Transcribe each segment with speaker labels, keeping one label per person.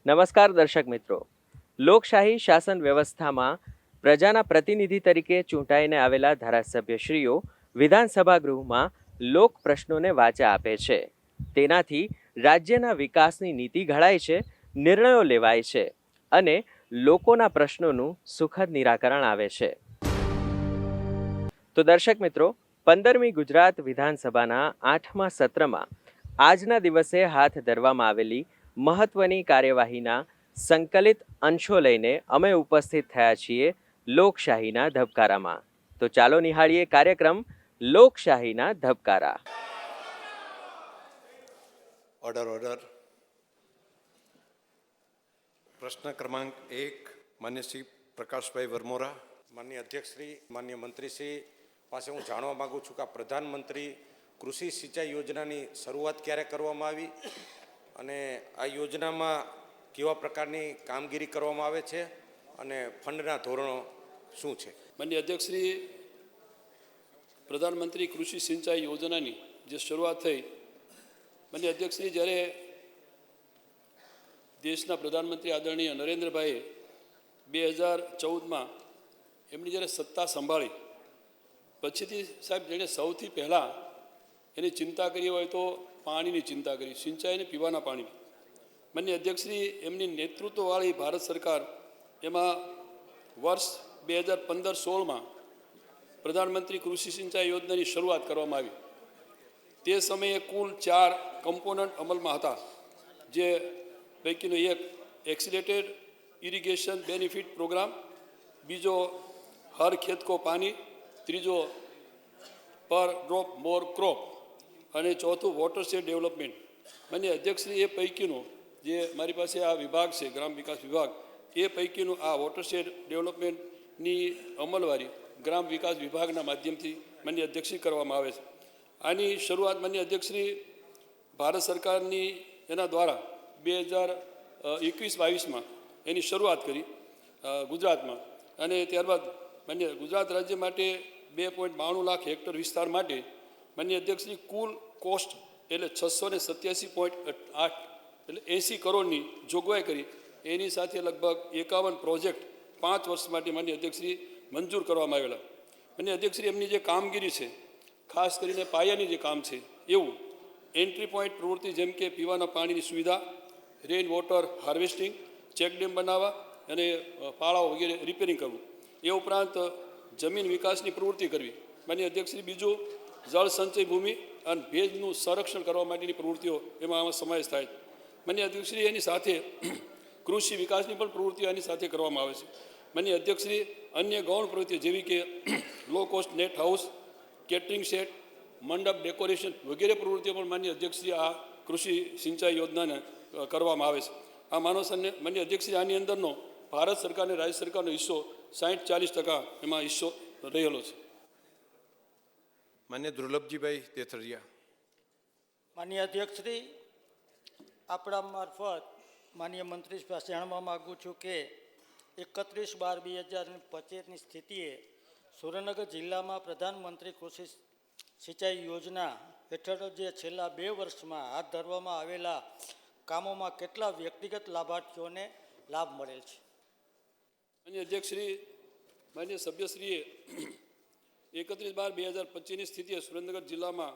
Speaker 1: નમસ્કાર દર્શક મિત્રો, લોકશાહી શાસન વ્યવસ્થામાં પ્રજાના પ્રતિનિધિ તરીકે ચૂંટાઈને આવેલા ધારાસભ્યશ્રીઓ વિધાનસભા ગૃહમાં લોક પ્રશ્નોને વાચા આપે છે. તેનાથી રાજ્યના વિકાસની નીતિ ઘડાય છે, નિર્ણયો લેવાય છે અને લોકોના પ્રશ્નોનું સુખદ નિરાકરણ આવે છે. તો દર્શક મિત્રો, 15મી ગુજરાત વિધાનસભાના 8મા સત્રમાં આજના દિવસે હાથ ધરવામાં આવેલી મહત્વની કાર્યવાહીના સંકલિત અંશો લઈને અમે ઉપસ્થિત થયા છીએ લોકશાહીના ધબકારામાં. તો ચાલો નિહાળીએ કાર્યક્રમ લોકશાહીના ધબકારા.
Speaker 2: ઓર્ડર. પ્રશ્ન ક્રમાંક 1 માન્ય શ્રી પ્રકાશભાઈ વરમોરા. માન્ય અધ્યક્ષશ્રી, માન્ય મંત્રીશ્રી પાસે હું જાણવા માગું છું કે આ પ્રધાનમંત્રી કૃષિ સિંચાઈ યોજનાની શરૂઆત ક્યારે કરવામાં આવી અને આ યોજનામાં કેવા પ્રકારની કામગીરી કરવામાં આવે છે અને ફંડના ધોરણો શું છે?
Speaker 3: માન્ય અધ્યક્ષશ્રી, પ્રધાનમંત્રી કૃષિ સિંચાઈ યોજનાની જે શરૂઆત થઈ, માન્ય અધ્યક્ષશ્રી, જ્યારે દેશના પ્રધાનમંત્રી આદરણીય નરેન્દ્રભાઈએ 2014માં એમની જ્યારે સત્તા સંભાળી પછીથી સાહેબ જેણે સૌથી પહેલાં એની ચિંતા કરી હોય તો પાણીની ચિંતા કરી, સિંચાઈ અને પીવાના પાણીની. માન્ય અધ્યક્ષશ્રી, એમની નેતૃત્વવાળી ભારત સરકાર એમાં વર્ષ 2015-16માં પ્રધાનમંત્રી કૃષિ સિંચાઈ યોજનાની શરૂઆત કરવામાં આવી. તે સમયે કુલ 4 કમ્પોનન્ટ અમલમાં હતા, જે પૈકીનો એક એક્સિલેટેડ ઇરિગેશન બેનિફિટ પ્રોગ્રામ, બીજો હર ખેત કો પાણી, ત્રીજો પર ડ્રોપ મોર ક્રોપ અને ચોથું વોટરશેડ ડેવલપમેન્ટ. માન્ય અધ્યક્ષશ્રી, એ પૈકીનો જે મારી પાસે આ વિભાગ છે, ગ્રામ વિકાસ વિભાગ, એ પૈકીનું આ વોટરશેડ ડેવલપમેન્ટની અમલવારી ગ્રામ વિકાસ વિભાગના માધ્યમથી માન્ય અધ્યક્ષશ્રી કરવામાં આવે છે. આની શરૂઆત માન્ય અધ્યક્ષશ્રી ભારત સરકારની એના દ્વારા 2021-22માં એની શરૂઆત કરી ગુજરાતમાં, અને ત્યારબાદ માન્ય ગુજરાત રાજ્ય માટે 2.92 લાખ હેક્ટર વિસ્તાર માટે માન્ય અધ્યક્ષની કુલ કોસ્ટ એટલે 687.8 એટલે 80 કરોડની જોગવાઈ કરી. એની સાથે લગભગ 51 પ્રોજેક્ટ 5 વર્ષ માટે માન્ય અધ્યક્ષશ્રી મંજૂર કરવામાં આવેલા. માન્ય અધ્યક્ષશ્રી, એમની જે કામગીરી છે, ખાસ કરીને પાયાની જે કામ છે એવું એન્ટ્રી પોઈન્ટ પ્રવૃત્તિ, જેમ કે પીવાના પાણીની સુવિધા, રેઇન વોટર હાર્વેસ્ટિંગ, ચેકડેમ બનાવવા અને પાળાઓ વગેરે રિપેરિંગ કરવું, એ ઉપરાંત જમીન વિકાસની પ્રવૃત્તિ કરવી. માન્ય અધ્યક્ષશ્રી, બીજું જળ સંચય ભૂમિ અને ભેજનું સંરક્ષણ કરવા માટેની પ્રવૃત્તિઓ એમાં આમાં સમાવેશ થાય. માન્ય અધ્યક્ષશ્રી, એની સાથે કૃષિ વિકાસની પણ પ્રવૃત્તિઓ એની સાથે કરવામાં આવે છે. માન્ય અધ્યક્ષશ્રી, અન્ય ગૌણ પ્રવૃત્તિઓ જેવી કે low cost net house, catering set, મંડપ ડેકોરેશન વગેરે પ્રવૃત્તિઓ પણ માન્ય અધ્યક્ષશ્રી આ કૃષિ સિંચાઈ યોજનાને કરવામાં આવે છે. આ માન્ય અધ્યક્ષશ્રી, આની અંદરનો ભારત સરકાર અને રાજ્ય સરકારનો હિસ્સો 60-40% એમાં હિસ્સો રહેલો છે.
Speaker 2: માન્ય દુર્લભજીભાઈ તેથરિયા.
Speaker 4: માન્ય અધ્યક્ષશ્રી, આપણા મારફત માન્ય મંત્રી પાસે જાણવા માગું છું કે 31/12/2025ની સ્થિતિએ સુરેન્દ્રનગર જિલ્લામાં પ્રધાનમંત્રી કૃષિ સિંચાઈ યોજના હેઠળ જે છેલ્લા 2 વર્ષમાં હાથ ધરવામાં આવેલા કામોમાં કેટલા વ્યક્તિગત લાભાર્થીઓને લાભ મળેલ છે?
Speaker 3: માન્ય અધ્યક્ષશ્રી, માન્ય સભ્યશ્રીએ 31/12/2025ની સ્થિતિએ સુરેન્દ્રનગર જિલ્લામાં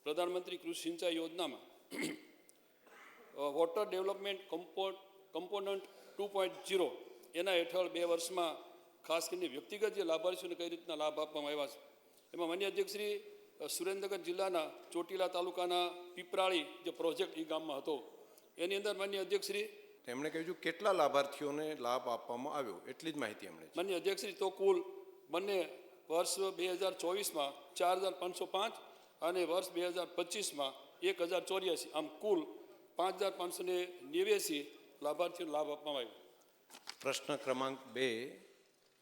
Speaker 3: પ્રધાનમંત્રી કૃષિ સિંચાઈ યોજનામાં વોટર ડેવલપમેન્ટ કમ્પોનન્ટ 2.0 એના હેઠળ 2 વર્ષમાં ખાસ કરીને વ્યક્તિગત જે લાભાર્થીઓને કઈ રીતના લાભ આપવામાં આવ્યા છે, એમાં માન્ય અધ્યક્ષશ્રી સુરેન્દ્રનગર જિલ્લાના ચોટીલા તાલુકાના પીપરાળી જે પ્રોજેક્ટ એ ગામમાં હતો, એની અંદર માન્ય અધ્યક્ષશ્રી
Speaker 2: તેમણે કહ્યું છે કેટલા લાભાર્થીઓને લાભ આપવામાં આવ્યો એટલી જ માહિતી એમણે છે.
Speaker 3: માન્ય અધ્યક્ષશ્રી, તો કુલ બંને વર્ષ 2024માં 4,505 અને વર્ષ 2025માં 1,084, આમ કુલ 5,589 લાભાર્થીઓને લાભ આપવામાં આવ્યો.
Speaker 2: પ્રશ્ન ક્રમાંક 2,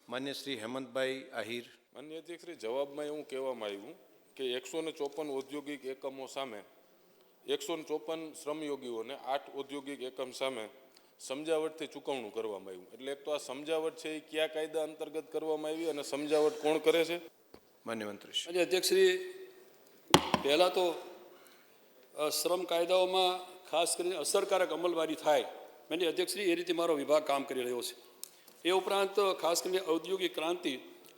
Speaker 2: માન્ય શ્રી હેમંતભાઈ આહિર.
Speaker 5: માન્ય અધ્યક્ષશ્રી, જવાબમાં એવું કહેવામાં આવ્યું કે 154 ઔદ્યોગિક એકમો સામે 154 શ્રમયોગીઓને 8 ઔદ્યોગિક એકમ સામે સમજાવટથી ચૂકવણું કરવામાં આવ્યું. એટલે એક તો આ સમજાવટ છે એ કયા કાયદા અંતર્ગત કરવામાં આવી અને સમજાવટ કોણ કરે છે?
Speaker 2: માન્ય મંત્રી શ્રી.
Speaker 3: માન્ય અધ્યક્ષશ્રી, પહેલાં તો શ્રમ કાયદાઓમાં ખાસ કરીને અસરકારક અમલવારી થાય, માન્ય અધ્યક્ષશ્રી, એ રીતે મારો વિભાગ કામ કરી રહ્યો છે. એ ઉપરાંત ખાસ કરીને ઔદ્યોગિક ક્રાંતિ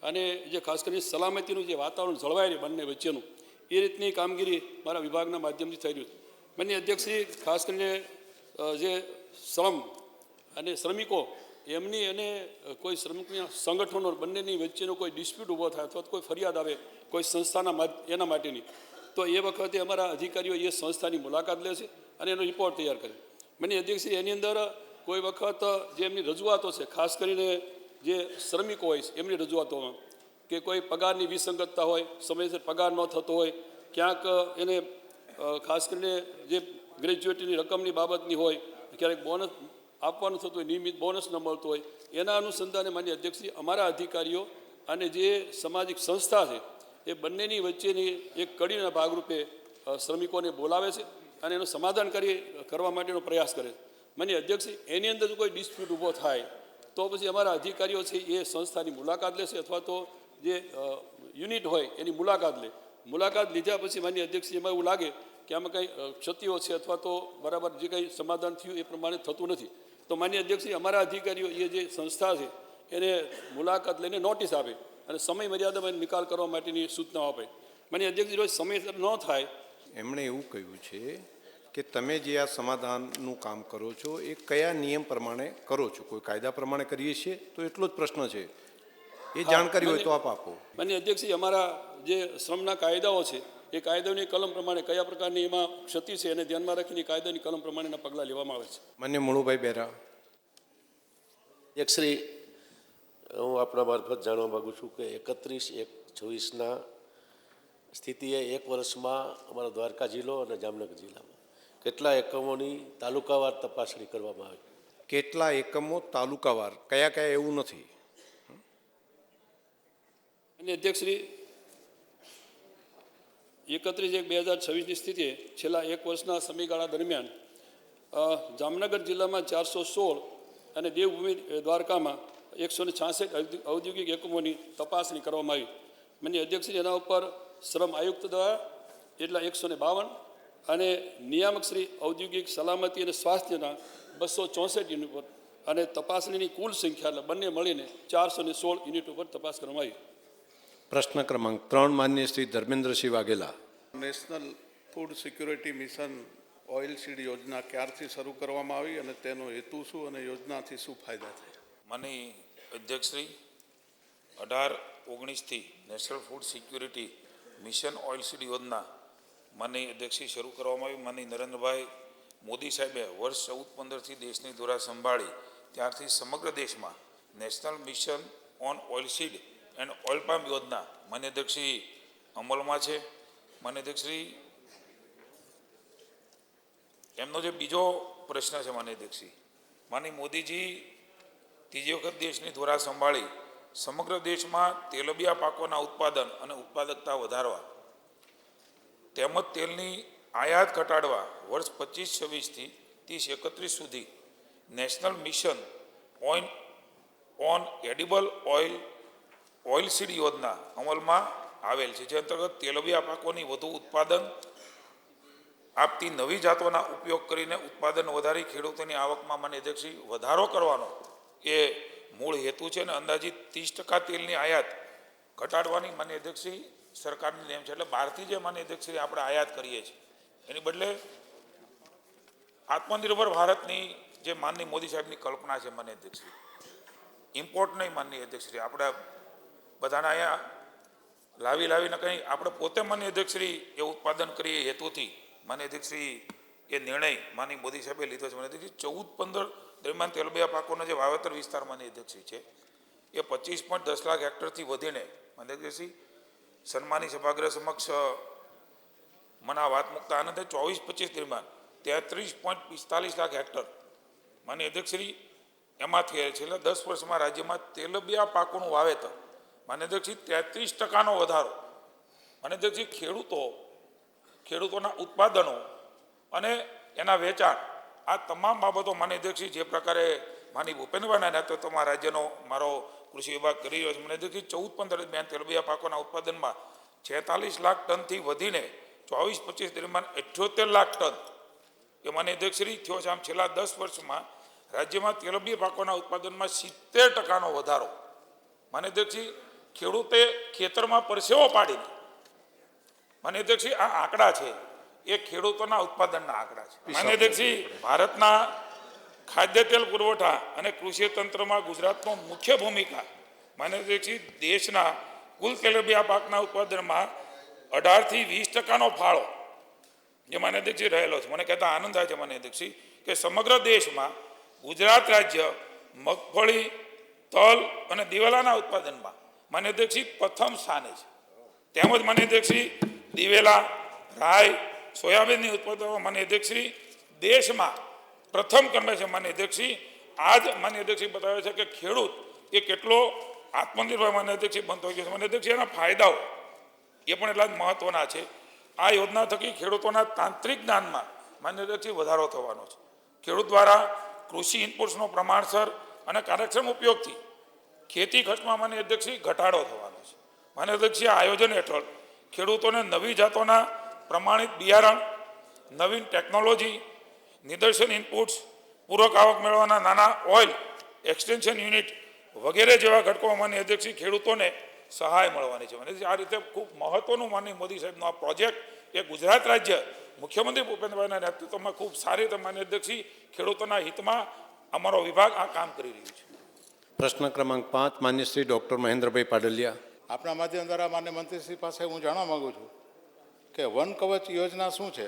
Speaker 3: અને જે ખાસ કરીને સલામતીનું જે વાતાવરણ જળવાય રહે બંને વચ્ચેનું, એ રીતની કામગીરી મારા વિભાગના માધ્યમથી થઈ રહ્યું છે. માન્ય અધ્યક્ષશ્રી, ખાસ કરીને જે શ્રમ અને શ્રમિકો એમની અને કોઈ શ્રમિકના સંગઠનો બંનેની વચ્ચેનો કોઈ ડિસ્પ્યુટ ઊભો થાય અથવા કોઈ ફરિયાદ આવે કોઈ સંસ્થાના એના માટેની, તો એ વખતે અમારા અધિકારીઓ એ સંસ્થાની મુલાકાત લે છે અને એનો રિપોર્ટ તૈયાર કરે. માન્ય અધ્યક્ષશ્રી, એની અંદર કોઈ વખત જે એમની રજૂઆતો છે, ખાસ કરીને જે શ્રમિકો હોય એમની રજૂઆતોમાં કે કોઈ પગારની વિસંગતતા હોય, સમયસર પગાર ન થતો હોય, ક્યાંક એને ખાસ કરીને જે ગ્રેજ્યુએટીની રકમની બાબતની હોય, ક્યારેક બોનસ આપવાનું થતું હોય, નિયમિત બોનસ ન મળતું હોય, એના અનુસંધાને માન્ય અધ્યક્ષશ્રી અમારા અધિકારીઓ અને જે સામાજિક સંસ્થા છે એ બંનેની વચ્ચેની એક કડીના ભાગરૂપે શ્રમિકોને બોલાવે છે અને એનું સમાધાન કરવા માટેનો પ્રયાસ કરે છે. માન્ય અધ્યક્ષશ્રી, એની અંદર જો કોઈ ડિસ્પ્યુટ ઊભો થાય તો પછી અમારા અધિકારીઓ છે એ સંસ્થાની મુલાકાત લેશે અથવા તો જે યુનિટ હોય એની મુલાકાત લે. મુલાકાત લીધા પછી માન્ય અધ્યક્ષશ્રી, એમાં એવું લાગે કે આમાં કંઈ ક્ષતિઓ છે અથવા તો બરાબર જે કંઈ સમાધાન થયું એ પ્રમાણે થતું નથી, તો માન્ય અધ્યક્ષશ્રી, અમારા અધિકારીઓ એ જે સંસ્થા છે એને મુલાકાત લઈને નોટિસ આપે અને સમય મર્યાદામાં નિકાલ કરવા માટેની સૂચનાઓ આપે. માન્ય અધ્યક્ષશ્રી, જો સમયસર ન થાય.
Speaker 2: એમણે એવું કહ્યું છે કે તમે જે આ સમાધાનનું કામ કરો છો એ કયા નિયમ પ્રમાણે કરો છો? કોઈ કાયદા પ્રમાણે કરીએ છીએ તો એટલો જ પ્રશ્ન છે, એ જાણકારી હોય તો આપ આપો.
Speaker 3: માન્ય અધ્યક્ષશ્રી, અમારા જે શ્રમના કાયદાઓ છે એ કાયદાની કલમ પ્રમાણે કયા પ્રકારની એમાં ક્ષતિ છે એને ધ્યાનમાં રાખીને કાયદાની કલમ પ્રમાણેના પગલાં લેવામાં આવે છે.
Speaker 2: માન્ય મુળુભાઈ બેરા.
Speaker 6: અધ્યક્ષશ્રી, હું આપણા મારફત જાણવા માગું છું કે 31/1/24ના સ્થિતિએ એક વર્ષમાં અમારા દ્વારકા જિલ્લો અને જામનગર જિલ્લામાં કેટલા એકમોની તાલુકાવાર તપાસણી કરવામાં આવી?
Speaker 2: કેટલા એકમો તાલુકાવાર, કયા કયા એવું નથી.
Speaker 3: અને અધ્યક્ષશ્રી, 31/1/2026ની સ્થિતિએ છેલ્લા એક વર્ષના સમયગાળા દરમિયાન જામનગર જિલ્લામાં 416 અને દેવભૂમિ દ્વારકામાં 166 ઔદ્યોગિક એકમોની તપાસણી કરવામાં આવી. માન્ય અધ્યક્ષશ્રી, એના ઉપર શ્રમ આયુક્ત દ્વારા એટલા 152 અને નિયામક શ્રી ઔદ્યોગિક સલામતી અને સ્વાસ્થ્યના 264 યુનિટ પર અને તપાસણીની કુલ સંખ્યા એટલે બંને મળીને 416 યુનિટ ઉપર તપાસ કરવામાં આવી.
Speaker 2: પ્રશ્ન ક્રમાંક 3, માન્ય Shri Dharmendrasinh Vaghela.
Speaker 7: National food security mission oil seed યોજના ક્યારથી શરૂ કરવામાં આવી અને તેનો હેતુ શું અને યોજનાથી શું ફાયદા થાય?
Speaker 8: માનનીય અધ્યક્ષશ્રી, 18-19થી national food security mission oil seed યોજના માનનીય અધ્યક્ષશ્રી શરૂ કરવામાં આવી. માનનીય નરેન્દ્રભાઈ મોદી સાહેબે વર્ષ 14-15થી દેશની ધોરા સંભાળી ત્યારથી સમગ્ર દેશમાં national mission on oil seed and oil palm યોજના માનનીય અધ્યક્ષશ્રી અમલમાં છે. માનનીય અધ્યક્ષશ્રી, એમનો જે બીજો પ્રશ્ન છે માનનીય અધ્યક્ષશ્રી, માનનીય મોદીજી ત્રીજી વખત દેશની ધોરા સંભાળી સમગ્ર દેશમાં તેલબિયા પાકોના ઉત્પાદન અને ઉત્પાદકતા વધારવા તેમજ તેલની આયાત ઘટાડવા વર્ષ 25-26થી 30-31 સુધી national mission on edible oil seed યોજના અમલમાં આવેલ છે, જે અંતર્ગત તેલબિયા પાકોની વધુ ઉત્પાદન આપતી નવી જાતોના ઉપયોગ કરીને ઉત્પાદન વધારી ખેડૂતોની આવકમાં માનનીય અધ્યક્ષશ્રી વધારો કરવાનો એ મૂળ હેતુ છે અને અંદાજિત 30% તેલની આયાત ઘટાડવાની માનનીય અધ્યક્ષશ્રી સરકારની નેમ છે. એટલે બહારથી જે માનનીય અધ્યક્ષશ્રી આપણે આયાત કરીએ છીએ એની બદલે આત્મનિર્ભર ભારતની જે માનનીય મોદી સાહેબની કલ્પના છે માનનીય અધ્યક્ષશ્રી, ઇમ્પોર્ટ નહીં માનનીય અધ્યક્ષશ્રી, આપણે બધાના અહીંયા લાવીને કંઈ આપણે પોતે માનનીય અધ્યક્ષશ્રી એ ઉત્પાદન કરીએ હેતુથી માનનીય અધ્યક્ષશ્રી એ નિર્ણય માનનીય મોદી સાહેબે લીધો છે. માનનીય અધ્યક્ષશ્રી, દરમિયાન તેલબિયા પાકોના જે વાવેતર વિસ્તારમાં અધ્યક્ષી છે એ 25.10 લાખ હેક્ટરથી વધીને અધ્યક્ષી સન્માની સભાગૃહ સમક્ષ મને આ વાત મૂકતા આનંદ 24-25 દરમિયાન 33.45 લાખ હેક્ટર માન્ય અધ્યક્ષશ્રી એમાંથી છેલ્લા 10 વર્ષમાં રાજ્યમાં તેલબિયા પાકોનું વાવેતર માન્ય અધ્યક્ષશ્રી 33% વધારો માન્ય અધ્યક્ષશ્રી ખેડૂતોના ઉત્પાદનો અને એના વેચાણ આ તમામ બાબતો માન્ય અધ્યક્ષશ્રી જે પ્રકારે માની ભૂપેન્દ્રભાઈના નેતૃત્વમાં રાજ્યનો મારો કૃષિ વિભાગ કરી રહ્યો છે મને અધ્યક્ષશ્રી 14-15 દરમિયાન તેલબિયા પાકોના ઉત્પાદનમાં 46 લાખ ટનથી વધીને 24-25 દરમિયાન 78 લાખ ટન એ માન્ય અધ્યક્ષશ્રી થયો છે. આમ છેલ્લા 10 વર્ષમાં રાજ્યમાં તેલબિયા પાકોના ઉત્પાદનમાં 70% વધારો માન્ય અધ્યક્ષશ્રી ખેડૂતે ખેતરમાં પરસેવો પાડીને માન્ય અધ્યક્ષશ્રી આ આંકડા છે એ ખેડૂતોના ઉત્પાદનના આંકડા છે. માન્ય અધ્યક્ષશ્રી ભારતના ખાદ્ય તેલ પુરવઠા અને કૃષિ તંત્રમાં ગુજરાતનો મુખ્ય ભૂમિકા માન્ય અધ્યક્ષશ્રી દેશના કુલ તેલબિયા પાકના ઉત્પાદનમાં 18-20% ફાળો જે માન્ય અધ્યક્ષશ્રી રહેલો છે. મને કહેતા આનંદ થાય છે માન્ય અધ્યક્ષશ્રી કે સમગ્ર દેશમાં ગુજરાત રાજ્ય મગફળી તલ અને દિવેલાના ઉત્પાદનમાં માન્ય અધ્યક્ષશ્રી પ્રથમ સ્થાને છે. તેમજ માન્ય અધ્યક્ષશ્રી દિવેલા રાઈ સોયાબીનની ઉત્પાદનમાં માન્ય અધ્યક્ષશ્રી દેશમાં પ્રથમ ક્રમે છે. માન્ય અધ્યક્ષશ્રી આજ માન્ય અધ્યક્ષશ્રી બતાવે છે કે ખેડૂત એ કેટલો આત્મનિર્ભર માન્ય અધ્યક્ષશ્રી બનતો હોય છે. માન્ય અધ્યક્ષશ્રી એના ફાયદાઓ એ પણ એટલા જ મહત્વના છે. આ યોજના થકી ખેડૂતોના તાંત્રિક જ્ઞાનમાં માન્ય અધ્યક્ષશ્રી વધારો થવાનો છે. ખેડૂત દ્વારા કૃષિ ઇનપુટ્સનો પ્રમાણસર અને કાર્યક્ષમ ઉપયોગથી ખેતી ખર્ચમાં માન્ય અધ્યક્ષશ્રી ઘટાડો થવાનો છે. માન્ય અધ્યક્ષશ્રી આ આયોજન હેઠળ ખેડૂતોને નવી જાતોના પ્રમાણિત બિયારણ નવીન ટેકનોલોજી નિદર્શન ઇનપુટ્સ પૂરક આવક મેળવવાના નાના ઓઇલ એક્સટેન્શન યુનિટ વગેરે જેવા ઘટકો માન્ય અધ્યક્ષશ્રી ખેડૂતોને સહાય મળવાની છે. આ રીતે ખૂબ મહત્વનું માનનીય મોદી સાહેબનો આ પ્રોજેક્ટ એ ગુજરાત રાજ્ય મુખ્યમંત્રી ભૂપેન્દ્રભાઈના નેતૃત્વમાં ખૂબ સારી રીતે માન્ય અધ્યક્ષશ્રી ખેડૂતોના હિતમાં અમારો વિભાગ આ કામ કરી રહ્યું છે.
Speaker 2: પ્રશ્ન ક્રમાંક 5 માન્ય શ્રી ડૉક્ટર મહેન્દ્રભાઈ પાડલિયા.
Speaker 7: આપણા માધ્યમ દ્વારા માન્ય મંત્રીશ્રી પાસે હું જાણવા માગું છું કે વન કવચ યોજના શું છે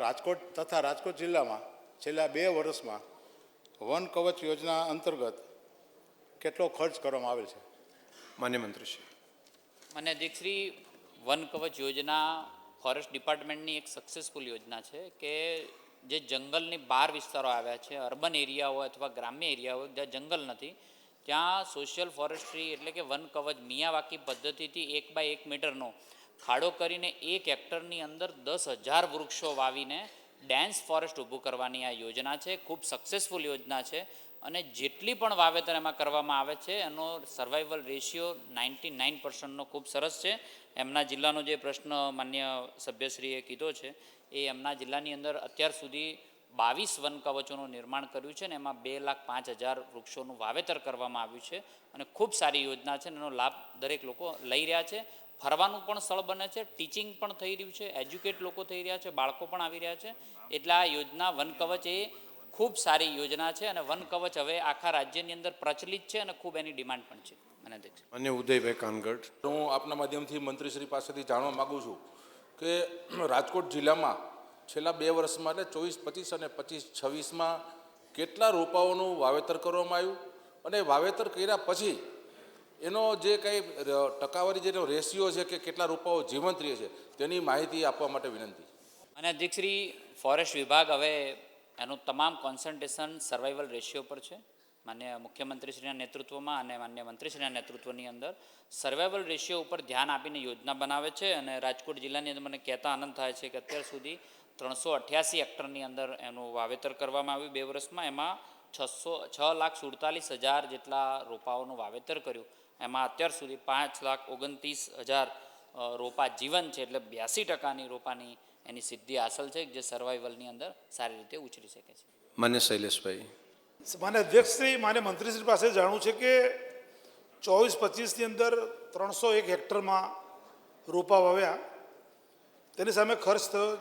Speaker 7: રાજકોટ જિલ્લામાં છેલ્લા 2 વર્ષમાં વન કવચ યોજના અંતર્ગત કેટલો ખર્ચ કરવામાં આવેલ છે?
Speaker 2: માન્ય મંત્રીશ્રી.
Speaker 9: માન્ય અધ્યક્ષશ્રી વન કવચ યોજના ફોરેસ્ટ ડિપાર્ટમેન્ટની એક સક્સેસફુલ યોજના છે કે જે જંગલની બહાર વિસ્તારો આવ્યા છે અર્બન એરિયા હોય અથવા ગ્રામ્ય એરિયા હોય જ્યાં જંગલ નથી ત્યાં સોશિયલ ફોરેસ્ટ્રી એટલે કે વન કવચ મિયાવાકી પદ્ધતિથી 1 બાય 1 મીટરનો ખાડો કરીને 1 હેક્ટરની અંદર 10,000 વૃક્ષો વાવીને ડેન્સ ફોરેસ્ટ ઊભું કરવાની આ યોજના છે. ખૂબ સક્સેસફુલ યોજના છે અને જેટલી પણ વાવેતર એમાં કરવામાં આવે છે એનો સર્વાઈવલ રેશિયો 99%નો ખૂબ સરસ છે. એમના જિલ્લાનો જે પ્રશ્ન માન્ય સભ્યશ્રીએ કીધો છે એ એમના જિલ્લાની અંદર અત્યાર સુધી 22 વન કવચોનું નિર્માણ કર્યું છે ને એમાં 2,05,000 વૃક્ષોનું વાવેતર કરવામાં આવ્યું છે અને ખૂબ સારી યોજના છે એનો લાભ દરેક લોકો લઈ રહ્યા છે. ફરવાનું પણ સ્થળ બને છે, ટીચિંગ પણ થઈ રહ્યું છે, એજ્યુકેટ લોકો થઈ રહ્યા છે, બાળકો પણ આવી રહ્યા છે. એટલે આ યોજના વન કવચ એ ખૂબ સારી યોજના છે અને વન કવચ હવે આખા રાજ્યની અંદર પ્રચલિત છે અને ખૂબ એની ડિમાન્ડ પણ છે. મને અધ્યક્ષ
Speaker 2: માન્ય ઉદયભાઈ કાનગડ.
Speaker 5: હું આપના માધ્યમથી મંત્રીશ્રી પાસેથી જાણવા માગું છું કે રાજકોટ જિલ્લામાં છેલ્લા 2 વર્ષમાં એટલે 24-25 અને 25-26માં કેટલા રોપાઓનું વાવેતર કરવામાં આવ્યું અને વાવેતર કર્યા પછી એનો જે કંઈ ટકાવારી જેનો રેશિયો છે કે કેટલા રોપાઓ જીવંત રહે છે તેની માહિતી આપવા માટે વિનંતી.
Speaker 9: અને અધ્યક્ષશ્રી ફોરેસ્ટ વિભાગ હવે એનું તમામ કોન્સન્ટ્રેશન સર્વાઈવલ રેશિયો પર છે. માન્ય મુખ્યમંત્રીશ્રીના નેતૃત્વમાં અને માન્ય મંત્રીશ્રીના નેતૃત્વની અંદર સર્વાઈવલ રેશિયો ઉપર ધ્યાન આપીને યોજના બનાવે છે અને રાજકોટ જિલ્લાની અંદર મને કહેતા આનંદ થાય છે કે અત્યાર સુધી 388 હેક્ટરની અંદર એનું વાવેતર કરવામાં આવ્યું 2 વર્ષમાં. એમાં 6,47,000 જેટલા રોપાઓનું વાવેતર કર્યું. એમાં અત્યાર સુધી 5,29,000 રોપા જીવન છે એટલે 82%ની રોપાની એની સિદ્ધિ હાંસલ છે જે સર્વાઈવલની અંદર સારી રીતે ઉછરી શકે છે.
Speaker 2: માન્ય શૈલેષભાઈ.
Speaker 10: માન્ય અધ્યક્ષશ્રી માન્ય મંત્રીશ્રી પાસે જાણવું છે કે 24-25ની અંદર 301 હેક્ટરમાં રોપા વાવ્યા તેની સામે ખર્ચ થયો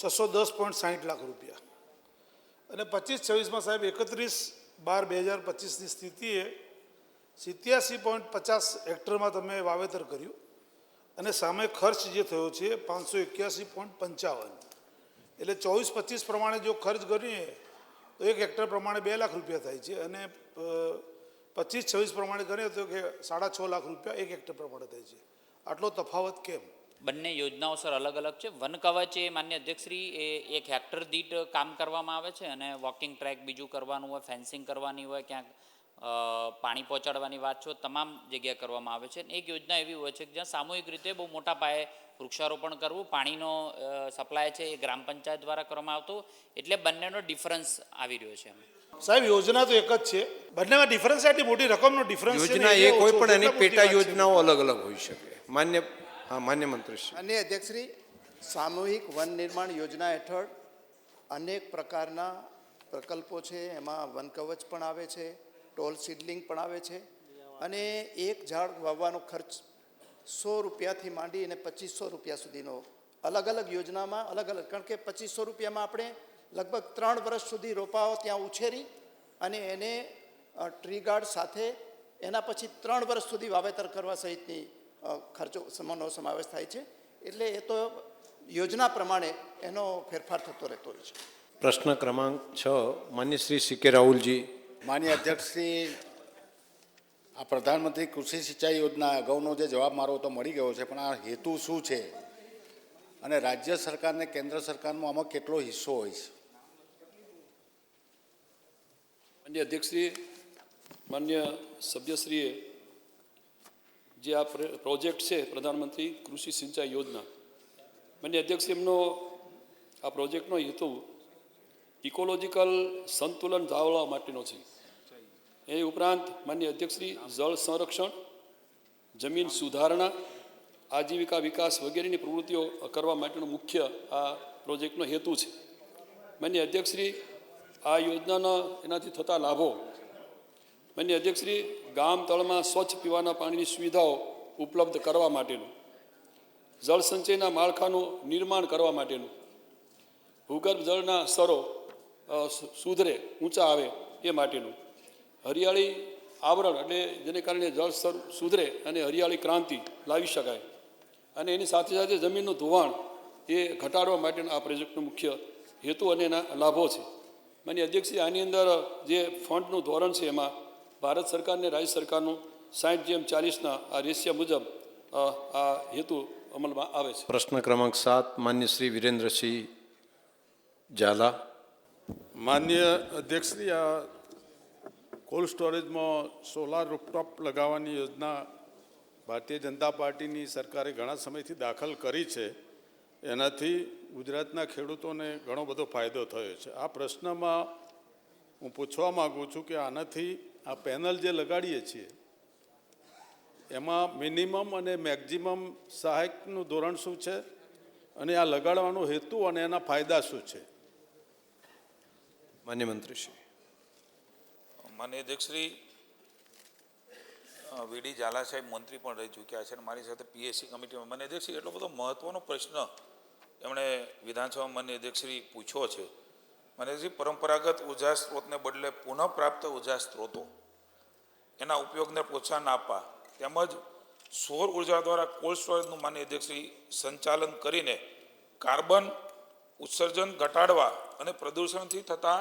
Speaker 10: 610.60 લાખ રૂપિયા અને 25-26માં સાહેબ 31/12/2025ની સ્થિતિએ 87.50 હેક્ટરમાં તમે વાવેતર કર્યું અને સામે ખર્ચ જે થયો છે 581.55. એટલે 24-25 પ્રમાણે જો ખર્ચ કરીએ તો 1 હેક્ટર પ્રમાણે 2 લાખ રૂપિયા થાય છે અને 25-26 પ્રમાણે ગણીએ તો કે 6.5 લાખ રૂપિયા 1 હેક્ટર પ્રમાણે થાય છે. આટલો તફાવત કેમ?
Speaker 9: બંને યોજનાઓ સર અલગ અલગ છે. વન કવચ એ માન્ય અધ્યક્ષશ્રી એ 1 હેક્ટર દીઠ કામ કરવામાં આવે છે અને વોકિંગ ટ્રેક બીજું કરવાનું હોય, ફેન્સિંગ કરવાની હોય, ક્યાંક પાણી પહોંચાડવાની વાત છો, તમામ જગ્યાએ કરવામાં આવે છે. એક યોજના એવી હોય છે કે જ્યાં સામૂહિક રીતે બહુ મોટા પાયે વૃક્ષારોપણ કરવું, પાણીનો સપ્લાય છે એ ગ્રામ પંચાયત દ્વારા કરવામાં આવતો, એટલે બંનેનો ડિફરન્સ આવી રહ્યો છે.
Speaker 10: સાહેબ, યોજના તો એક જ છે, બંનેમાં ડિફરન્સ એટલી મોટી રકમનો ડિફરન્સ છે.
Speaker 2: યોજના એક હોય પણ એની પેટા યોજનાઓ અલગ અલગ હોઈ શકે. માન્ય મંત્રી શ્રી.
Speaker 11: માન્ય અધ્યક્ષશ્રી, સામૂહિક વન નિર્માણ યોજના હેઠળ અનેક પ્રકારના પ્રકલ્પો છે. એમાં વન કવચ પણ આવે છે, ટોલ સીડલિંગ પણ આવે છે અને એક ઝાડ વાવવાનો ખર્ચ 100 રૂપિયાથી માંડી અને 2500 રૂપિયા સુધીનો અલગ અલગ યોજનામાં અલગ અલગ. કારણ કે 2500 રૂપિયામાં આપણે લગભગ 3 વર્ષ સુધી રોપાઓ ત્યાં ઉછેરી અને એને ટ્રી ગાર્ડ સાથે એના પછી 3 વર્ષ સુધી વાવેતર કરવા સહિતની ખર્ચો સમયનો સમાવેશ થાય છે. એટલે એ તો યોજના પ્રમાણે એનો ફેરફાર થતો રહેતો હોય છે.
Speaker 2: પ્રશ્ન ક્રમાંક 6 માન્ય શ્રી સી કે રાહુલજી.
Speaker 12: માન્ય અધ્યક્ષશ્રી, આ પ્રધાનમંત્રી કૃષિ સિંચાઈ યોજના અગાઉનો જે જવાબ મારો તો મળી ગયો છે, પણ આ હેતુ શું છે અને રાજ્ય સરકારને કેન્દ્ર સરકારનો આમાં કેટલો હિસ્સો હોય છે?
Speaker 3: માન્ય અધ્યક્ષશ્રી, માન્ય સભ્યશ્રીએ જે આ પ્રોજેક્ટ છે પ્રધાનમંત્રી કૃષિ સિંચાઈ યોજના, માન્ય અધ્યક્ષશ્રી, એમનો આ પ્રોજેક્ટનો હેતુ ઇકોલોજીકલ સંતુલન જાળવવા માટેનો છે. એ ઉપરાંત માન્ય અધ્યક્ષશ્રી જળ સંરક્ષણ, જમીન સુધારણા, આજીવિકા વિકાસ વગેરેની પ્રવૃત્તિઓ કરવા માટેનો મુખ્ય આ પ્રોજેક્ટનો હેતુ છે. માન્ય અધ્યક્ષશ્રી, આ યોજનાના એનાથી થતા લાભો, માન્ય અધ્યક્ષશ્રી, ગામ તળમાં સ્વચ્છ પીવાના પાણીની સુવિધાઓ ઉપલબ્ધ કરવા માટેનું, જળ સંચયના માળખાનું નિર્માણ કરવા માટેનું, ભૂગર્ભ જળના સ્તરો સુધરે, ઊંચા આવે એ માટેનું, હરિયાળી આવરણ એટલે જેને કારણે જળ સ્તર સુધરે અને હરિયાળી ક્રાંતિ લાવી શકાય, અને એની સાથે સાથે જમીનનું ધોવાણ એ ઘટાડવા માટેનો આ પ્રોજેક્ટનો મુખ્ય હેતુ અને એના લાભો છે. માન્ય અધ્યક્ષશ્રી, આની અંદર જે ફંડનું ધોરણ છે એમાં ભારત સરકાર અને રાજ્ય સરકારનું 60:40ના આ રેશિયા મુજબ આ હેતુ અમલમાં આવે છે.
Speaker 2: પ્રશ્ન ક્રમાંક 7 માન્ય શ્રી વિરેન્દ્રસિંહ ઝાલા.
Speaker 7: માન્ય અધ્યક્ષશ્રી, આ કોલ્ડ સ્ટોરેજમાં સોલાર રૂફટોપ લગાવવાની યોજના ભારતીય જનતા પાર્ટીની સરકારે ઘણા સમયથી દાખલ કરી છે. એનાથી ગુજરાતના ખેડૂતોને ઘણો બધો ફાયદો થયો છે. આ પ્રશ્નમાં હું પૂછવા માગું છું કે આનાથી આ પેનલ જે લગાડીએ છીએ એમાં મિનિમમ અને મેક્ઝિમમ સહાયકનું ધોરણ શું છે અને આ લગાડવાનો હેતુ અને એના ફાયદા શું છે?
Speaker 2: માન્ય મંત્રીશ્રી.
Speaker 8: માન્ય અધ્યક્ષશ્રી, વીડી ઝાલા સાહેબ મંત્રી પણ રહી ચૂક્યા છે અને મારી સાથે પીએસસી કમિટીમાં. માન્ય અધ્યક્ષશ્રી, એટલો બધો મહત્ત્વનો પ્રશ્ન એમણે વિધાનસભામાં માન્ય અધ્યક્ષશ્રી પૂછ્યો છે. માન્ય અધ્યક્ષશ્રી, પરંપરાગત ઉર્જા સ્ત્રોતને બદલે પુનઃપ્રાપ્ત ઉર્જા સ્ત્રોતો એના ઉપયોગને પ્રોત્સાહન આપવા તેમજ સૌર ઉર્જા દ્વારા કોલ્ડ સ્ટોરેજનું માન્ય અધ્યક્ષશ્રી સંચાલન કરીને કાર્બન ઉત્સર્જન ઘટાડવા અને પ્રદૂષણથી થતા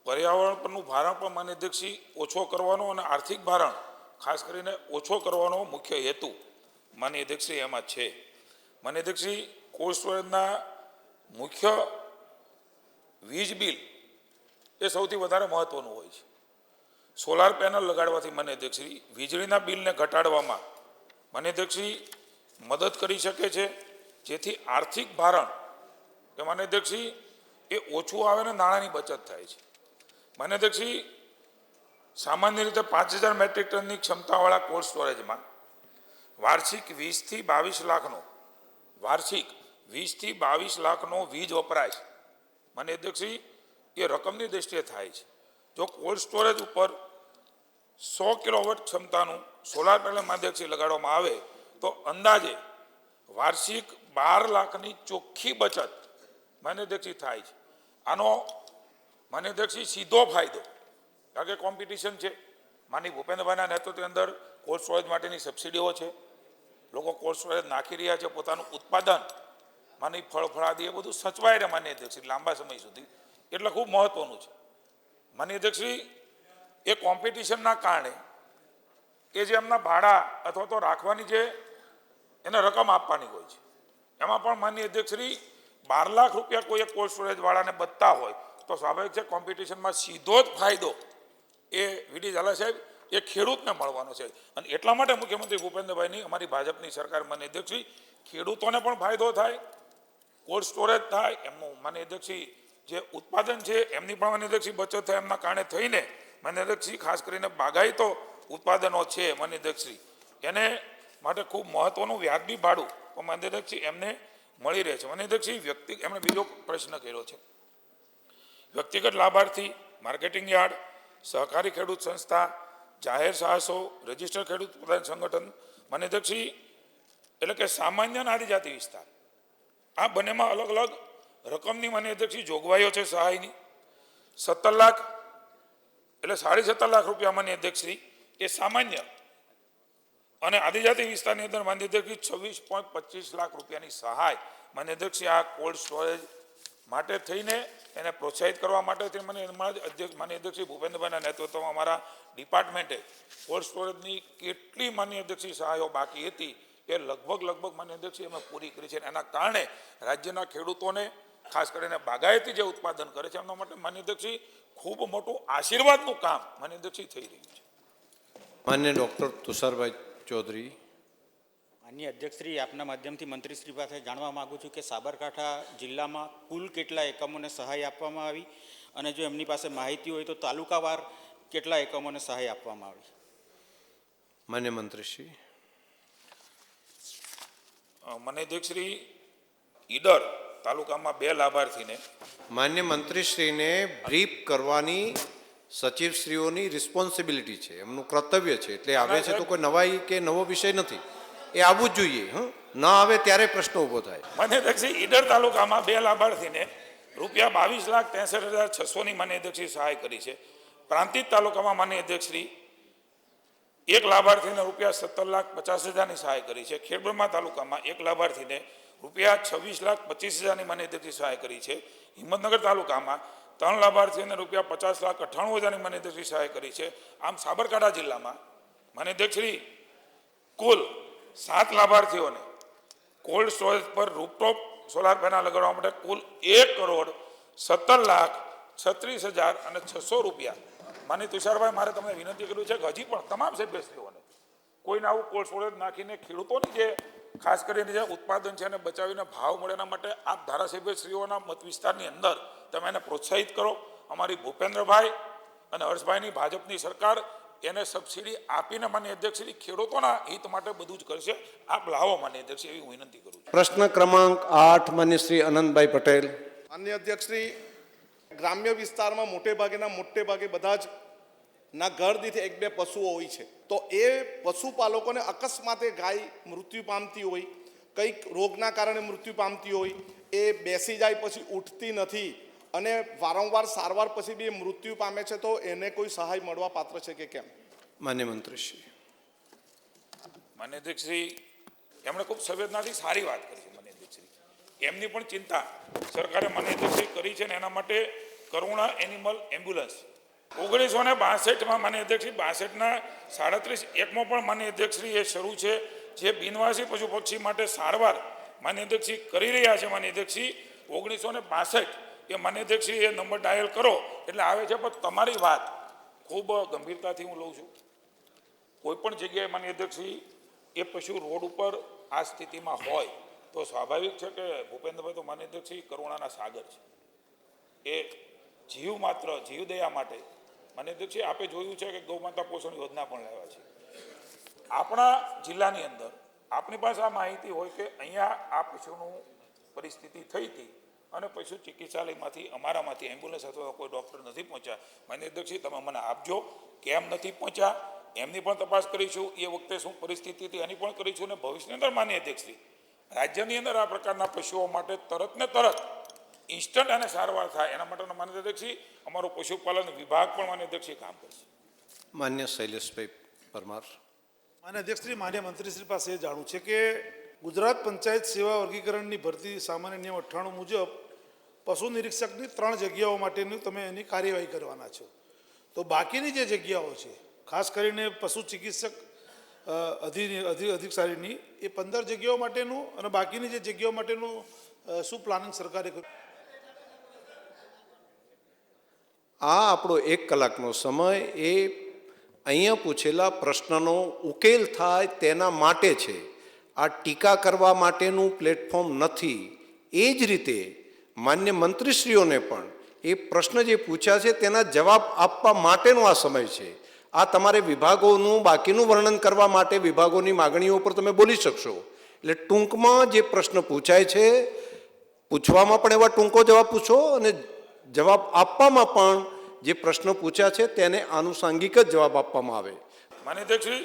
Speaker 8: પર્યાવરણ પરનું ભારણ પણ માન્ય અધ્યક્ષશ્રી ઓછો કરવાનો અને આર્થિક ભારણ ખાસ કરીને ઓછો કરવાનો મુખ્ય હેતુ માન્ય અધ્યક્ષશ્રી એમાં છે. માન્ય અધ્યક્ષશ્રી, કોલ્ડ સ્ટોરેજના મુખ્ય વીજ બિલ એ સૌથી વધારે મહત્ત્વનું હોય છે. સોલાર પેનલ લગાડવાથી માન્ય અધ્યક્ષશ્રી વીજળીના બિલને ઘટાડવામાં માન્ય અધ્યક્ષશ્રી મદદ કરી શકે છે, જેથી આર્થિક ભારણ એ માન્ય અધ્યક્ષશ્રી એ ઓછું આવે ને નાણાંની બચત થાય છે. માન્ય અધ્યક્ષશ્રી, સામાન્ય રીતે 5000 મેટ્રિક ટનની ક્ષમતાવાળા કોલ્ડ સ્ટોરેજમાં વાર્ષિક 20 થી 22 લાખનો વીજ વપરાશ માન્ય અધ્યક્ષશ્રી એ રકમની દ્રષ્ટિએ થાય છે. જો કોલ્ડ સ્ટોરેજ ઉપર 100 કિલોવોટ ક્ષમતાનું સોલાર પેનલ માન્ય અધ્યક્ષશ્રી લગાડવામાં આવે તો અંદાજે વાર્ષિક 12 લાખની ચોખ્ખી બચત માન્ય અધ્યક્ષશ્રી થાય છે. આનો માન્ય અધ્યક્ષશ્રી સીધો ફાયદો, કારણ કે કોમ્પિટિશન છે, માની ભૂપેન્દ્રભાઈના નેતૃત્વની અંદર કોલ્ડ સ્ટોરેજ માટેની સબસિડીઓ છે, લોકો કોલ્ડ સ્ટોરેજ નાખી રહ્યા છે, પોતાનું ઉત્પાદન માની ફળફળાદી એ બધું સચવાય રહે માન્ય અધ્યક્ષશ્રી લાંબા સમય સુધી, એટલે ખૂબ મહત્ત્વનું છે. માનનીય અધ્યક્ષશ્રી, એ કોમ્પિટિશનના કારણે કે જે એમના ભાડા અથવા તો રાખવાની જે એને રકમ આપવાની હોય છે, એમાં પણ માનનીય અધ્યક્ષશ્રી 12 લાખ રૂપિયા કોઈ એક કોલ્ડ સ્ટોરેજવાળાને બચતા હોય તો સ્વાભાવિક છે કોમ્પિટિશનમાં સીધો જ ફાયદો એ વીડી ઝાલા સાહેબ એ ખેડૂતને મળવાનો છે. અને એટલા માટે મુખ્યમંત્રી ભૂપેન્દ્રભાઈની અમારી ભાજપની સરકાર માનનીય અધ્યક્ષશ્રી ખેડૂતોને પણ ફાયદો થાય, કોલ્ડ સ્ટોરેજ થાય, એમનું માનનીય અધ્યક્ષશ્રી જે ઉત્પાદન છે એમની પણ માનનીય અધ્યક્ષશ્રી બચત થાય, એમના કારણે થઈને માનનીય અધ્યક્ષશ્રી ખાસ કરીને બાગાયતો ઉત્પાદનો છે માનનીય અધ્યક્ષશ્રી એને માટે ખૂબ મહત્વનું વ્યાજબી ભાડું માનનીય અધ્યક્ષશ્રી એમને મળી રહે છે. માનનીય અધ્યક્ષશ્રી એમણે બીજો પ્રશ્ન કર્યો છે, વ્યક્તિગત લાભાર્થી, માર્કેટિંગ યાર્ડ, સહકારી ખેડૂત સંસ્થા, જાહેર સાહસો, રજિસ્ટર ખેડૂત પ્રધાન સંગઠન, માનનીય અધ્યક્ષશ્રી એટલે કે સામાન્ય અને આદિજાતિ વિસ્તાર, આ બંનેમાં અલગ અલગ રકમની માનનીય અધ્યક્ષશ્રી જોગવાઈઓ છે સહાયની. 17 લાખ એટલે 17.5 લાખ રૂપિયા માનનીય અધ્યક્ષશ્રી એ સામાન્ય અને આદિજાતિ વિસ્તારની અંદર માનનીય અધ્યક્ષશ્રી 26.25 લાખ રૂપિયાની સહાય માનનીય અધ્યક્ષશ્રી આ કોલ્ડ સ્ટોરેજ માટે થઈને એને પ્રોત્સાહિત કરવા માટે માનનીય અધ્યક્ષશ્રી ભૂપેન્દ્રભાઈના નેતૃત્વમાં અમારા ડિપાર્ટમેન્ટે કોલ્ડ સ્ટોરેજની કેટલી માનનીય અધ્યક્ષશ્રી સહાયો બાકી હતી એ લગભગ માનનીય અધ્યક્ષશ્રી અમે પૂરી કરી છે. એના કારણે રાજ્યના ખેડૂતોને ખાસ કરીને બાગાયતી જે ઉત્પાદન કરે છે એમના માટે માનનીય અધ્યક્ષશ્રી ખૂબ મોટું આશીર્વાદનું કામ માનનીય અધ્યક્ષશ્રી થઈ રહ્યું છે.
Speaker 2: માન્ય ડૉક્ટર તુષારભાઈ ચૌધરી.
Speaker 13: માનનીય અધ્યક્ષશ્રી, આપના માધ્યમથી મંત્રીશ્રી પાસે જાણવા માગું છું કે સાબરકાંઠા જિલ્લામાં કુલ કેટલા એકમોને સહાય આપવામાં આવી અને જો એમની પાસે માહિતી હોય તો તાલુકાવાર કેટલા એકમોને સહાય આપવામાં આવી?
Speaker 2: માન્ય મંત્રીશ્રી.
Speaker 8: માનનીય અધ્યક્ષશ્રી, ઈડર તાલુકામાં 2 લાભાર્થીને
Speaker 2: માન્ય મંત્રીશ્રીને બ્રીફ કરવાની સચિવશ્રીઓની રિસ્પોન્સિબિલિટી છે, એમનું કર્તવ્ય છે. એટલે આવે છે તો કોઈ નવાઈ કે નવો વિષય નથી, એ આવવું જ જોઈએ. ન આવે ત્યારે પ્રશ્ન ઊભો થાય.
Speaker 8: માનનીય અધ્યક્ષશ્રી, ઈડર તાલુકામાં 2 લાભાર્થીને રૂપિયા 22,63,600ની માનનીય અધ્યક્ષશ્રી સહાય કરી છે. પ્રાંતિજ તાલુકામાં માનનીય અધ્યક્ષશ્રી 1 લાભાર્થીને રૂપિયા 17,50,000ની સહાય કરી છે. ખેડબ્રહ્મા તાલુકામાં 1 લાભાર્થીને રૂપિયા 26,25,000ની માનનીય અધ્યક્ષશ્રી સહાય કરી છે. હિંમતનગર તાલુકામાં 3 લાભાર્થીઓને રૂપિયા 50,98,000ની માનનીય અધ્યક્ષશ્રી સહાય કરી છે. આમ સાબરકાંઠા જિલ્લામાં માનનીય અધ્યક્ષશ્રી કુલ 7 લાભાર્થીઓને કોલ્ડ સ્ટોરેજ પર રૂપટોપ સોલાર પેનલ લગાડવા માટે કુલ 1,17,36,600 રૂપિયા. માનનીય તુષારભાઈ, મારે તમને વિનંતી કરવી છે કે હજી પણ તમામ સભ્યશ્રીઓને કોઈને આવું કોલ્ડ સ્ટોરેજ નાખીને ખેડૂતોની જે ખાસ કરીને જે ઉત્પાદન છે એને બચાવીને ભાવ મળે એના માટે આપ ધારાસભ્યશ્રીઓના મત વિસ્તારની અંદર તમે એને પ્રોત્સાહિત કરો. અમારી ભૂપેન્દ્રભાઈ અને હર્ષભાઈની ભાજપની સરકાર એને સબસિડી આપીને માનનીય અધ્યક્ષશ્રી ખેડૂતોના હિત માટે બધું જ કરશે. આપ લાવો માનનીય અધ્યક્ષ, એવી હું વિનંતી કરું છું.
Speaker 2: પ્રશ્ન ક્રમાંક 8 માન્ય શ્રી અનંતભાઈ પટેલ.
Speaker 14: માનનીય અધ્યક્ષશ્રી, ગ્રામ્ય વિસ્તારમાં મોટે ભાગે બધા જ ના ઘર દીઠ 1-2 પશુઓ હોય છે, તો એ પશુપાલકોને અકસ્માતે ગાય મૃત્યુ પામતી હોય, કંઈક રોગના કારણે મૃત્યુ પામતી હોય, એ બેસી જાય પછી ઉઠતી નથી અને વારંવાર સારવાર પછી બી મૃત્યુ પામે છે, તો એને કોઈ સહાય મળવા પાત્ર છે કે કેમ?
Speaker 2: માન્ય મંત્રીશ્રી.
Speaker 8: માનનીય અધ્યક્ષશ્રી, એમણે ખૂબ સંવેદનાથી સારી વાત કરી છે. માનનીય અધ્યક્ષશ્રી, એમની પણ ચિંતા સરકારે માનનીય અધ્યક્ષશ્રી કરી છે ને એના માટે કરુણા એનિમલ એમ્બ્યુલન્સ 1962માં માનનીય અધ્યક્ષશ્રી 62ના 37 એકમો પણ માનનીય અધ્યક્ષશ્રી એ શરૂ છે, જે બિનવાસી પશુ પક્ષી માટે સારવાર માનનીય અધ્યક્ષશ્રી કરી રહ્યા છે. માનનીય અધ્યક્ષશ્રી 1962 એ માનનીય અધ્યક્ષશ્રી એ નંબર ડાયલ કરો એટલે આવે છે. પણ તમારી વાત ખૂબ ગંભીરતાથી હું લઉં છું. કોઈ પણ જગ્યાએ માનનીય અધ્યક્ષશ્રી એ પશુ રોડ ઉપર આ સ્થિતિમાં હોય તો સ્વાભાવિક છે કે ભૂપેન્દ્રભાઈ તો માનનીય અધ્યક્ષશ્રી કરુણાના સાગર છે. એ જીવદયા માટે માનનીય અધ્યક્ષશ્રી આપે જોયું છે કે ગૌમાતા પોષણ યોજના પણ લાવ્યા છે. આપણા જિલ્લાની અંદર આપણી પાસે આ માહિતી હોય કે અહીંયા આ પશુનું પરિસ્થિતિ થઈ હતી અને પશુ ચિકિત્સાલયમાંથી અમારામાંથી એમ્બ્યુલન્સ અથવા કોઈ ડૉક્ટર નથી પહોંચ્યા. માનનીય અધ્યક્ષશ્રી, તમે મને આપજો કેમ નથી પહોંચ્યા, એમની પણ તપાસ કરીશું. એ વખતે શું પરિસ્થિતિ હતી એની પણ કરીશું. અને ભવિષ્યની અંદર માનનીય અધ્યક્ષશ્રી રાજ્યની અંદર આ પ્રકારના પશુઓ માટે તરત ઇન્સ્ટન્ટ અને સારવાર થાય એના માટેના માનનીય અધ્યક્ષશ્રી અમારો પશુપાલન વિભાગ પણ માનનીય અધ્યક્ષશ્રી કામ કરશે.
Speaker 2: માન્ય શૈલેષભાઈ પરમાર.
Speaker 10: માન્ય અધ્યક્ષશ્રી, માન્ય મંત્રીશ્રી પાસે એ જાણવું છે કે ગુજરાત પંચાયત સેવા વર્ગીકરણની ભરતી સામાન્ય નિયમ 98 મુજબ પશુ નિરીક્ષકની 3 જગ્યાઓ માટેની તમે એની કાર્યવાહી કરવાના છો. તો બાકીની જે જગ્યાઓ છે ખાસ કરીને પશુ ચિકિત્સક અધિકારીની એ 15 જગ્યાઓ માટેનું અને બાકીની જે જગ્યાઓ માટેનું શું પ્લાનિંગ સરકારે કર્યું?
Speaker 2: આ આપણો 1 કલાકનો સમય એ અહીંયા પૂછેલા પ્રશ્નનો ઉકેલ થાય તેના માટે છે. આ ટીકા કરવા માટેનું પ્લેટફોર્મ નથી. એ જ રીતે માન્ય મંત્રીશ્રીઓને પણ એ પ્રશ્ન જે પૂછ્યા છે તેના જવાબ આપવા માટેનો આ સમય છે. આ તમારે વિભાગોનું બાકીનું વર્ણન કરવા માટે વિભાગોની માગણીઓ પર તમે બોલી શકશો. એટલે ટૂંકમાં જે પ્રશ્ન પૂછાય છે પૂછવામાં પણ એવા ટૂંકો જવાબ પૂછો અને જવાબ આપવામાં પણ જે પ્રશ્નો પૂછ્યા છે તેને આનુષાંગિક જ જવાબ આપવામાં આવે.
Speaker 8: માન્ય અધ્યક્ષશ્રી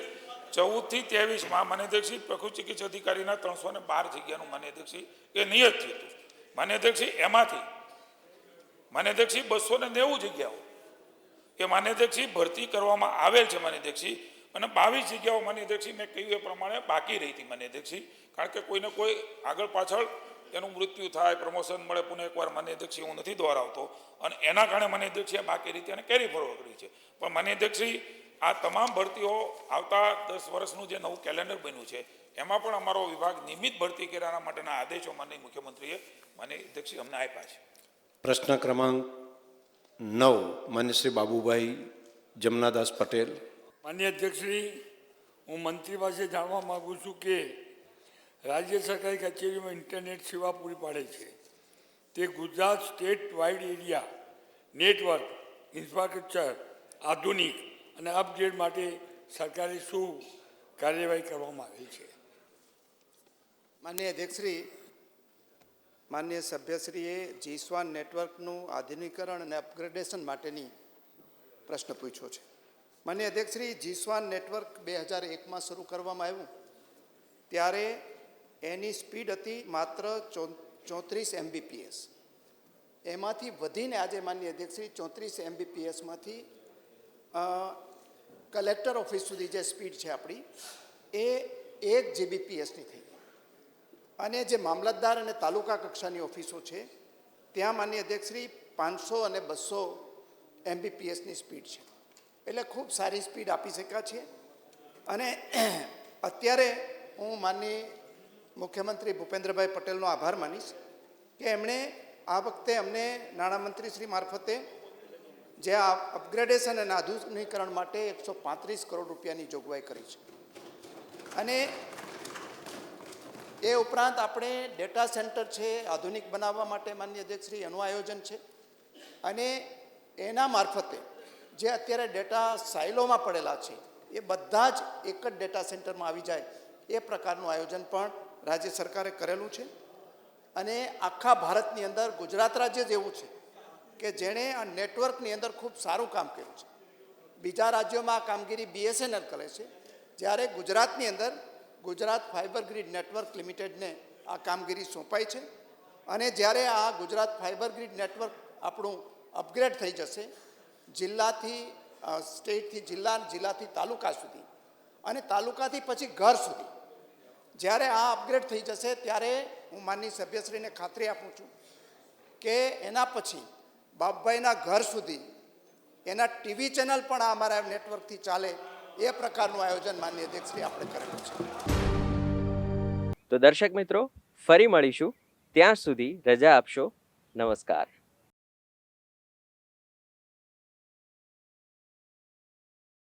Speaker 8: 14 થી 23 માન્ય અધ્યક્ષશ્રી પશુ ચિકિત્સક અધિકારીના 312 જગ્યાનું માન્ય અધ્યક્ષશ્રી એ નિયત થયું હતું. માન્ય અધ્યક્ષશ્રી એમાંથી માન્ય અધ્યક્ષશ્રી 290 જગ્યાઓ એ માન્ય અધ્યક્ષશ્રી ભરતી કરવામાં આવેલ છે માન્ય અધ્યક્ષશ્રી, અને 22 જગ્યાઓ માન્ય અધ્યક્ષશ્રી મેં કહ્યું એ પ્રમાણે બાકી રહી હતી માન્ય અધ્યક્ષશ્રી. કારણ કે કોઈને કોઈ આગળ પાછળ એનું મૃત્યુ થાય, પ્રમોશન મળે, પુનઃ એકવાર માન્ય અધ્યક્ષશ્રી હું નથી દોહરાવતો, અને એના કારણે માન્ય અધ્યક્ષશ્રીએ બાકી રીતે અને કેરી ફોરવર્ડ કરી છે. પણ માન્ય અધ્યક્ષશ્રી આ તમામ ભરતીઓ આવતા 10 વર્ષનું જે નવું કેલેન્ડર બન્યું છે એમાં પણ અમારો વિભાગ નિયમિત ભરતી કર્યા માટેના આદેશો માનનીય મુખ્યમંત્રીએ માન્ય અધ્યક્ષશ્રી અમને આપ્યા છે.
Speaker 2: પ્રશ્ન ક્રમાંક 9 માન્ય શ્રી બાબુભાઈ જમનાદાસ પટેલ.
Speaker 15: માન્ય અધ્યક્ષશ્રી, હું મંત્રી પાસે જાણવા માગું છું કે રાજ્ય સરકારી કચેરીમાં ઇન્ટરનેટ સેવા પૂરી પાડે છે તે Gujarat state wide area network infrastructure આધુનિક અને અપગ્રેડ માટે સરકારે શું કાર્યવાહી કરવામાં આવી છે?
Speaker 11: માન્ય અધ્યક્ષશ્રી, માન્ય સભ્યશ્રીએ જીસ્વાન નેટવર્કનું આધુનિકરણ અને અપગ્રેડેશન માટેની પ્રશ્ન પૂછ્યો છે. માન્ય અધ્યક્ષશ્રી, જીસ્વાન નેટવર્ક 2001માં શરૂ કરવામાં આવ્યું ત્યારે એની સ્પીડ હતી માત્ર 34 MBPS. એમાંથી વધીને આજે માન્ય અધ્યક્ષશ્રી 34 MBPSમાંથી કલેક્ટર ઓફિસ સુધી જે સ્પીડ છે આપણી એ 1 GBPSની થઈ. અને જે મામલતદાર અને તાલુકા કક્ષાની ઓફિસો છે ત્યાં માન્ય અધ્યક્ષશ્રી 500 અને 200 MBPSની સ્પીડ છે. એટલે ખૂબ સારી સ્પીડ આપી શક્યા છે. અને અત્યારે હું માનનીય મુખ્યમંત્રી ભૂપેન્દ્રભાઈ પટેલનો આભાર માનીશ કે એમણે આ વખતે અમને નાણામંત્રી શ્રી મારફતે જે આ અપગ્રેડેશન અને આધુનિકરણ માટે 135 કરોડ રૂપિયાની જોગવાઈ કરી છે. અને એ ઉપરાંત આપણે ડેટા સેન્ટર છે આધુનિક બનાવવા માટે માનનીય અધ્યક્ષશ્રી એનું આયોજન છે. અને એના મારફતે જે અત્યારે ડેટા સાઇલોમાં પડેલા છે એ બધા જ એક જ ડેટા સેન્ટરમાં આવી જાય એ પ્રકારનું આયોજન પણ રાજ્ય સરકારે કરેલું છે. અને આખા ભારતની અંદર ગુજરાત રાજ્ય જ એવું છે કે જેણે આ નેટવર્કની અંદર ખૂબ સારું કામ કર્યું છે. બીજા રાજ્યોમાં આ કામગીરી BSNL કરે છે, જ્યારે ગુજરાતની અંદર ગુજરાત ફાઇબર ગ્રીડ નેટવર્ક લિમિટેડને આ કામગીરી સોંપાઈ છે. અને જ્યારે આ ગુજરાત ફાઇબર ગ્રીડ નેટવર્ક આપણું અપગ્રેડ થઈ જશે જિલ્લાથી સ્ટેટથી જિલ્લા, જિલ્લાથી તાલુકા સુધી અને તાલુકાથી પછી ઘર સુધી, જ્યારે આ અપગ્રેડ થઈ જશે ત્યારે હું માનનીય સભ્યશ્રીને ખાતરી આપું છું કે એના પછી બાપભાઈના ઘર સુધી એના ટીવી ચેનલ પણ આ અમારા નેટવર્કથી ચાલે એ પ્રકારનું આયોજન માનનીય અધ્યક્ષશ્રી આપણે કરેલું છે.
Speaker 1: તો દર્શક મિત્રો, ફરી મળીશું. ત્યાં સુધી રજા આપશો. નમસ્કાર.